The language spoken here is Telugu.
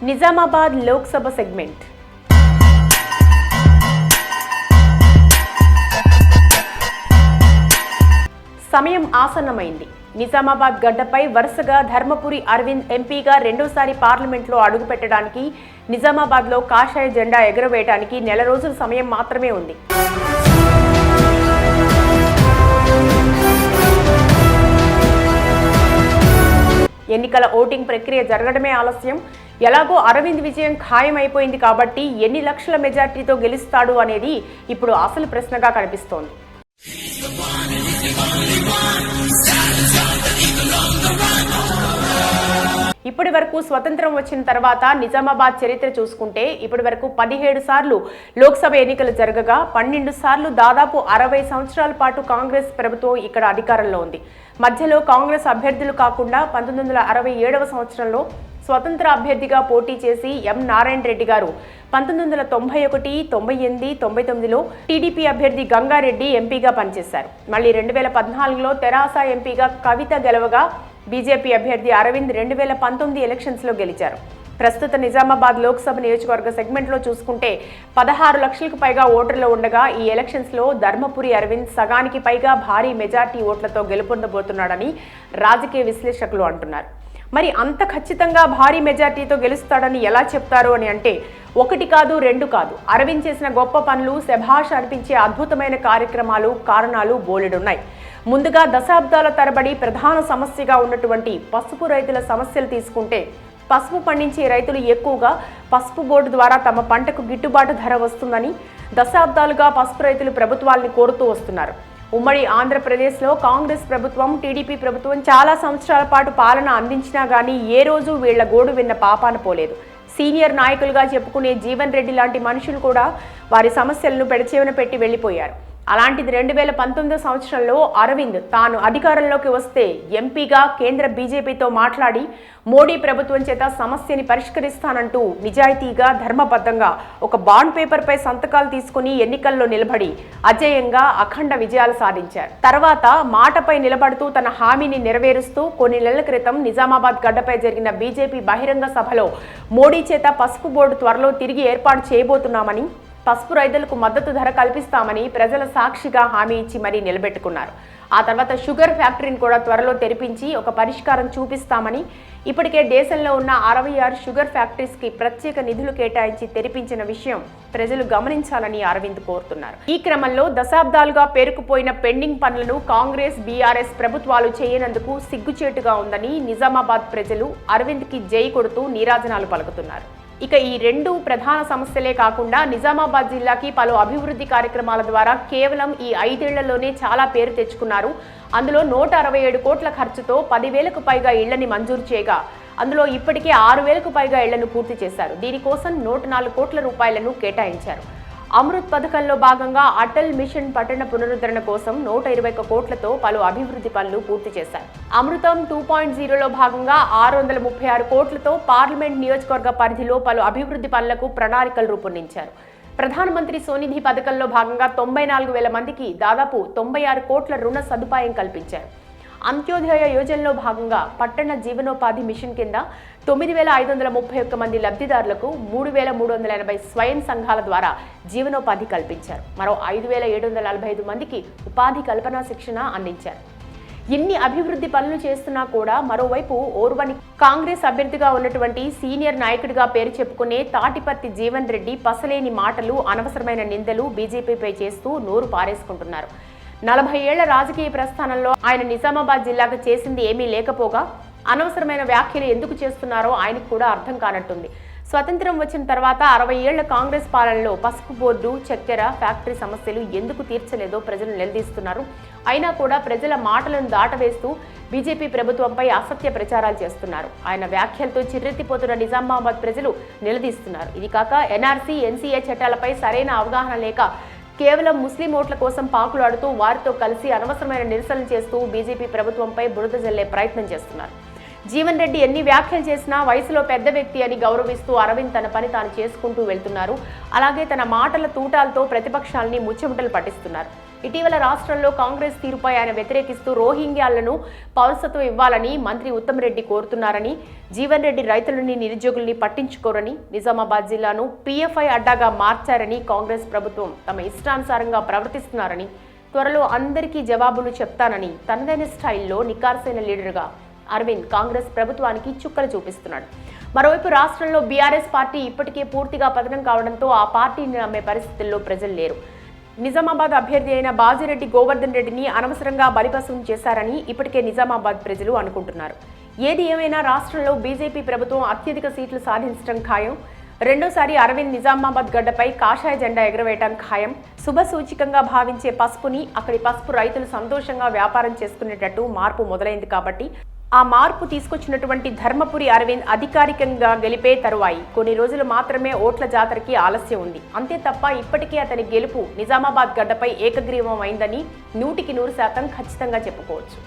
నిజామాబాద్ లోక్సభ సెగ్మెంట్. సమయం ఆసన్నమైంది. నిజామాబాద్ గడ్డపై వరుసగా ధర్మపురి అరవింద్ ఎంపీగా రెండోసారి పార్లమెంట్లో అడుగుపెట్టడానికి, నిజామాబాద్లో కాషాయ జెండా ఎగురవేయడానికి నెల రోజుల సమయం మాత్రమే ఉంది. ఎన్నికల ఓటింగ్ ప్రక్రియ జరగడమే ఆలస్యం. ఎలాగో అరవింద్ విజయం ఖాయమైపోయింది కాబట్టి ఎన్ని లక్షల మెజార్టీతో గెలుస్తాడు అనేది ఇప్పుడు అసలు ప్రశ్నగా కనిపిస్తోంది. ఇప్పటి వరకు స్వతంత్రం వచ్చిన తర్వాత నిజామాబాద్ చరిత్ర చూసుకుంటే ఇప్పటి వరకు 17 సార్లు లోక్సభ ఎన్నికలు జరగగా 12 సార్లు దాదాపు 60 సంవత్సరాల పాటు కాంగ్రెస్ ప్రభుత్వం ఇక్కడ అధికారంలో ఉంది. మధ్యలో కాంగ్రెస్ అభ్యర్థులు కాకుండా 1967వ సంవత్సరంలో స్వతంత్ర అభ్యర్థిగా పోటీ చేసి ఎం నారాయణ రెడ్డి గారు 1991, 98, 99లో టీడీపీ అభ్యర్థి గంగారెడ్డి ఎంపీగా పనిచేశారు. మళ్ళీ 2014లో తెరాస ఎంపీగా కవిత గెలవగా బీజేపీ అభ్యర్థి అరవింద్ 2019 ఎలక్షన్స్లో గెలిచారు. ప్రస్తుత నిజామాబాద్ లోక్సభ నియోజకవర్గ సెగ్మెంట్లో చూసుకుంటే 16 లక్షలకు పైగా ఓటర్లు ఉండగా ఈ ఎలక్షన్స్లో ధర్మపురి అరవింద్ సగానికి పైగా భారీ మెజార్టీ ఓట్లతో గెలుపొందబోతున్నాడని రాజకీయ విశ్లేషకులు అంటున్నారు. మరి అంత ఖచ్చితంగా భారీ మెజార్టీతో గెలుస్తాడని ఎలా చెప్తారు అని అంటే, ఒకటి కాదు రెండు కాదు, అరవింద్ చేసిన గొప్ప పనులు, శభాష్ అనిపించే అద్భుతమైన కార్యక్రమాలు, కారణాలు బోలెడున్నాయి. ముందుగా దశాబ్దాల తరబడి ప్రధాన సమస్యగా ఉన్నటువంటి పసుపు రైతుల సమస్యలు తీసుకుంటే, పసుపు పండించే రైతులు ఎక్కువగా పసుపు బోర్డు ద్వారా తమ పంటకు గిట్టుబాటు ధర వస్తుందని దశాబ్దాలుగా పసుపు రైతులు ప్రభుత్వాల్ని కోరుతూ వస్తున్నారు. ఉమ్మడి ఆంధ్రప్రదేశ్లో కాంగ్రెస్ ప్రభుత్వం, టీడీపీ ప్రభుత్వం చాలా సంవత్సరాల పాటు పాలన అందించినా గానీ ఏ రోజు వీళ్ల గోడు విన్న పాపాన పోలేదు. సీనియర్ నాయకులుగా చెప్పుకునే జీవన్ రెడ్డి లాంటి మనుషులు కూడా వారి సమస్యలను పెడచెవిన పెట్టి వెళ్లిపోయారు. అలాంటిది 2019 సంవత్సరంలో అరవింద్ తాను అధికారంలోకి వస్తే ఎంపీగా కేంద్ర బీజేపీతో మాట్లాడి మోడీ ప్రభుత్వం చేత సమస్యని పరిష్కరిస్తానంటూ నిజాయితీగా, ధర్మబద్ధంగా ఒక బాండ్ పేపర్పై సంతకాలు తీసుకుని ఎన్నికల్లో నిలబడి అజేయంగా అఖండ విజయాలు సాధించారు. తర్వాత మాటపై నిలబడుతూ తన హామీని నెరవేరుస్తూ కొన్ని నెలల క్రితం నిజామాబాద్ గడ్డపై జరిగిన బీజేపీ బహిరంగ సభలో మోడీ చేత పసుపు బోర్డు త్వరలో తిరిగి ఏర్పాటు చేయబోతున్నామని, పసుపు రైతులకు మద్దతు ధర కల్పిస్తామని ప్రజల సాక్షిగా హామీ ఇచ్చి మరీ నిలబెట్టుకున్నారు. ఆ తర్వాత షుగర్ ఫ్యాక్టరీని కూడా త్వరలో తెరిపించి ఒక పరిష్కారం చూపిస్తామని, ఇప్పటికే దేశంలో ఉన్న 66 షుగర్ ఫ్యాక్టరీస్కి ప్రత్యేక నిధులు కేటాయించి తెరిపించిన విషయం ప్రజలు గమనించాలని అరవింద్ కోరుతున్నారు. ఈ క్రమంలో దశాబ్దాలుగా పేరుకుపోయిన పెండింగ్ పనులను కాంగ్రెస్, బీఆర్ఎస్ ప్రభుత్వాలు చేయనందుకు సిగ్గుచేటుగా ఉందని నిజామాబాద్ ప్రజలు అరవింద్కి జై కొడుతూ నీరాజనాలు పలుకుతున్నారు. ఇక ఈ రెండు ప్రధాన సమస్యలే కాకుండా నిజామాబాద్ జిల్లాకి పలు అభివృద్ధి కార్యక్రమాల ద్వారా కేవలం ఈ 5 ఏళ్లలోనే చాలా పేరు తెచ్చుకున్నారు. అందులో 167 కోట్ల ఖర్చుతో 10,000కు పైగా ఇళ్లని మంజూరు చేయగా అందులో ఇప్పటికే 6,000కు పైగా ఇళ్లను పూర్తి చేశారు. దీనికోసం 104 కోట్ల రూపాయలను కేటాయించారు. అమృత్ పథకంలో భాగంగా అటల్ మిషన్ పట్టణ పునరుద్ధరణ కోసం 121 కోట్లతో పలు అభివృద్ధి పనులు పూర్తి చేశారు. అమృతం 2.0లో భాగంగా 636 కోట్లతో పార్లమెంట్ నియోజకవర్గ పరిధిలో పలు అభివృద్ధి పనులకు ప్రణాళికలు రూపొందించారు. ప్రధానమంత్రి స్వనిధి పథకంలో భాగంగా 94,000 మందికి దాదాపు 96 కోట్ల రుణ సదుపాయం కల్పించారు. అంత్యోదయ యోజనలో భాగంగా పట్టణ జీవనోపాధి మిషన్ కింద 9,531 మంది లబ్ధిదారులకు 3,380 స్వయం సంఘాల ద్వారా జీవనోపాధి కల్పించారు. మరో 5,745 మందికి ఉపాధి కల్పనా శిక్షణ అందించారు. ఎన్ని అభివృద్ధి పనులు చేస్తున్నా కూడా మరోవైపు ఓర్వని కాంగ్రెస్ అభ్యర్థిగా ఉన్నటువంటి సీనియర్ నాయకుడిగా పేరు చెప్పుకునే తాటిపర్తి జీవన్ రెడ్డి పసలేని మాటలు, అనవసరమైన నిందలు బీజేపీపై చేస్తూ నోరు పారేసుకుంటున్నారు. 40 ఏళ్ల రాజకీయ ప్రస్థానంలో ఆయన నిజామాబాద్ జిల్లాకు చేసింది ఏమీ లేకపోగా అనవసరమైన వ్యాఖ్యలు ఎందుకు చేస్తున్నారో ఆయనకు కూడా అర్థం కానట్టుంది. స్వతంత్రం వచ్చిన తర్వాత 60 ఏళ్ల కాంగ్రెస్ పాలనలో పసుపు బోర్డు, చక్కెర ఫ్యాక్టరీ సమస్యలు ఎందుకు తీర్చలేదో ప్రజలు నిలదీస్తున్నారు. అయినా కూడా ప్రజల మాటలను దాటవేస్తూ బీజేపీ ప్రభుత్వంపై అసత్య ప్రచారాలు చేస్తున్నారు. ఆయన వ్యాఖ్యలతో చిర్రెత్తిపోతున్న నిజామాబాద్ ప్రజలు నిలదీస్తున్నారు. ఇది కాక ఎన్ఆర్సీ, ఎన్సీఏ చట్టాలపై సరైన అవగాహన లేక కేవలం ముస్లిం ఓట్ల కోసం పాకులాడుతూ వారితో కలిసి అనవసరమైన నిరసనలు చేస్తూ బీజేపీ ప్రభుత్వంపై బురద జల్లే ప్రయత్నం చేస్తున్నారు. జీవన్ రెడ్డి ఎన్ని వ్యాఖ్యలు చేసినా వయసులో పెద్ద వ్యక్తి అని గౌరవిస్తూ అరవింద్ తన పని తాను చేసుకుంటూ వెళ్తున్నారు. అలాగే తన మాటల తూటాలతో ప్రతిపక్షాలని ముచ్చెముటలు పట్టిస్తున్నారు. ఇటీవల రాష్ట్రంలో కాంగ్రెస్ తీరుపై ఆయన వ్యతిరేకిస్తూ రోహింగ్యాలను పౌరసత్వం ఇవ్వాలని మంత్రి ఉత్తమ్ రెడ్డి కోరుతున్నారని, జీవన్ రెడ్డి రైతులని నిరుద్యోగుల్ని పట్టించుకోరని, నిజామాబాద్ జిల్లాను పీఎఫ్ఐ అడ్డాగా మార్చారని, కాంగ్రెస్ ప్రభుత్వం తమ ఇష్టానుసారంగా ప్రవర్తిస్తున్నారని, త్వరలో అందరికీ జవాబులు చెప్తానని తనదైన స్టైల్లో నికార్సైన లీడర్గా అరవింద్ కాంగ్రెస్ ప్రభుత్వానికి చుక్కలు చూపిస్తున్నాడు. మరోవైపు రాష్ట్రంలో బీఆర్ఎస్ పార్టీ ఇప్పటికే పూర్తిగా పతనం కావడంతో ఆ పార్టీని నమ్మే పరిస్థితుల్లో ప్రజలు లేరు. నిజామాబాద్ అభ్యర్థి అయిన బాజిరెడ్డి గోవర్ధన్ రెడ్డిని అనవసరంగా బలిపశం చేశారని ఇప్పటికే నిజామాబాద్ ప్రజలు అనుకుంటున్నారు. ఏది ఏమైనా రాష్ట్రంలో బీజేపీ ప్రభుత్వం అత్యధిక సీట్లు సాధించడం ఖాయం. రెండోసారి అరవింద్ నిజామాబాద్ గడ్డపై కాషాయ జెండా ఎగురవేయడం ఖాయం. శుభ సూచికంగా భావించే పసుపుని అక్కడి పసుపు రైతులు సంతోషంగా వ్యాపారం చేసుకునేటట్టు మార్పు మొదలైంది కాబట్టి ఆ మార్పు తీసుకొచ్చినటువంటి ధర్మపురి అరవింద్ అధికారికంగా గెలిపే తరువాయి కొన్ని రోజులు మాత్రమే ఓట్ల జాతరకి ఆలస్యం ఉంది. అంతే తప్ప ఇప్పటికే అతని గెలుపు నిజామాబాద్ గడ్డపై ఏకగ్రీవం అయిందని 100% ఖచ్చితంగా చెప్పుకోవచ్చు.